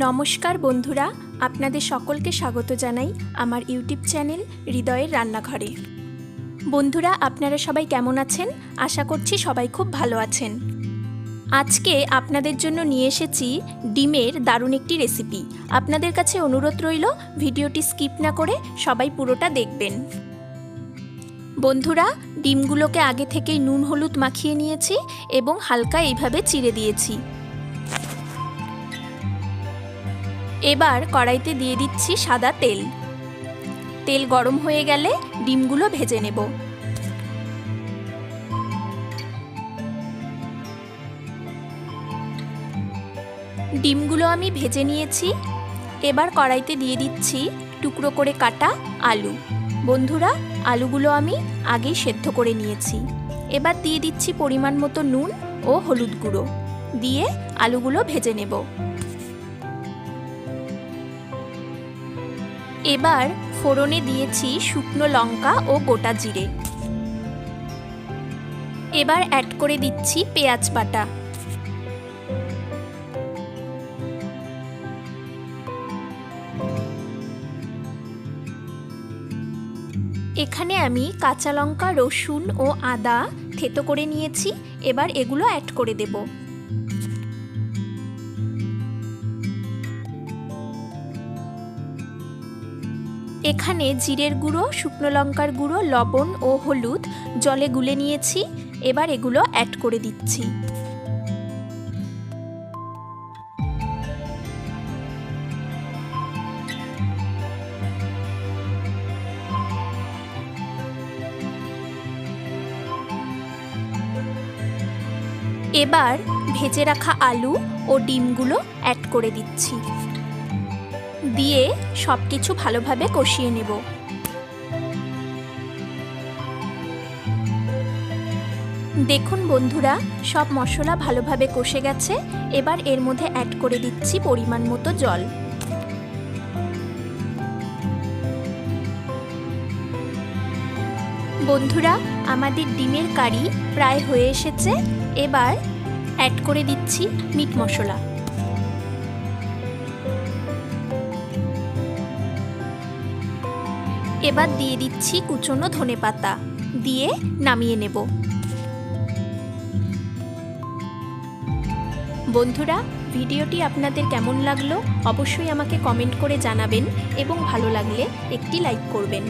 নমস্কার বন্ধুরা, আপনাদের সকলকে স্বাগত জানাই আমার ইউটিউব চ্যানেল হৃদয়ের রান্নাঘরে। বন্ধুরা, আপনারা সবাই কেমন আছেন? আশা করছি সবাই খুব ভালো আছেন। আজকে আপনাদের জন্য নিয়ে এসেছি ডিমের দারুণ একটি রেসিপি। আপনাদের কাছে অনুরোধ রইল ভিডিওটি স্কিপ না করে সবাই পুরোটা দেখবেন। বন্ধুরা, ডিমগুলোকে আগে থেকেই নুন হলুদ মাখিয়ে নিয়েছি এবং হালকা এইভাবে চিড়ে দিয়েছি। এবার কড়াইতে দিয়ে দিচ্ছি সাদা তেল। তেল গরম হয়ে গেলে ডিমগুলো ভেজে নেব। ডিমগুলো আমি ভেজে নিয়েছি। এবার কড়াইতে দিয়ে দিচ্ছি টুকরো করে কাটা আলু। বন্ধুরা, আলুগুলো আমি আগেই সেদ্ধ করে নিয়েছি। এবার দিয়ে দিচ্ছি পরিমাণ মতো নুন ও হলুদ গুঁড়ো দিয়ে আলুগুলো ভেজে নেব। এবার ফোড়নে দিয়েছি শুকনো লঙ্কা ও গোটা জিরে। এবার অ্যাড করে দিচ্ছি পেঁয়াজ বাটা। এখানে আমি কাঁচা লঙ্কা, রসুন ও আদা থেতো করে নিয়েছি। এবার এগুলো অ্যাড করে দেব। এখানে জিরের গুঁড়ো, শুকনো লঙ্কার গুঁড়ো, লবণ ও হলুদ জলে গুলে নিয়েছি। এবার এগুলো অ্যাড করে দিচ্ছি। এবার ভেজে রাখা আলু ও ডিমগুলো অ্যাড করে দিচ্ছি। দিয়ে সব কিছু ভালোভাবে কষিয়ে নেব। দেখুন বন্ধুরা, সব মশলা ভালোভাবে কষে গেছে। এবার এর মধ্যে অ্যাড করে দিচ্ছি পরিমাণ মতো জল। বন্ধুরা, আমাদের ডিমের কারি প্রায় হয়ে এসেছে। এবার অ্যাড করে দিচ্ছি মিট মশলা। এবার দিয়ে দিচ্ছি কুচনো ধনেপাতা দিয়ে নামিয়ে নেব। বন্ধুরা, ভিডিওটি আপনাদের কেমন লাগলো অবশ্যই আমাকে কমেন্ট করে জানাবেন এবং ভালো লাগলে একটি লাইক করবেন।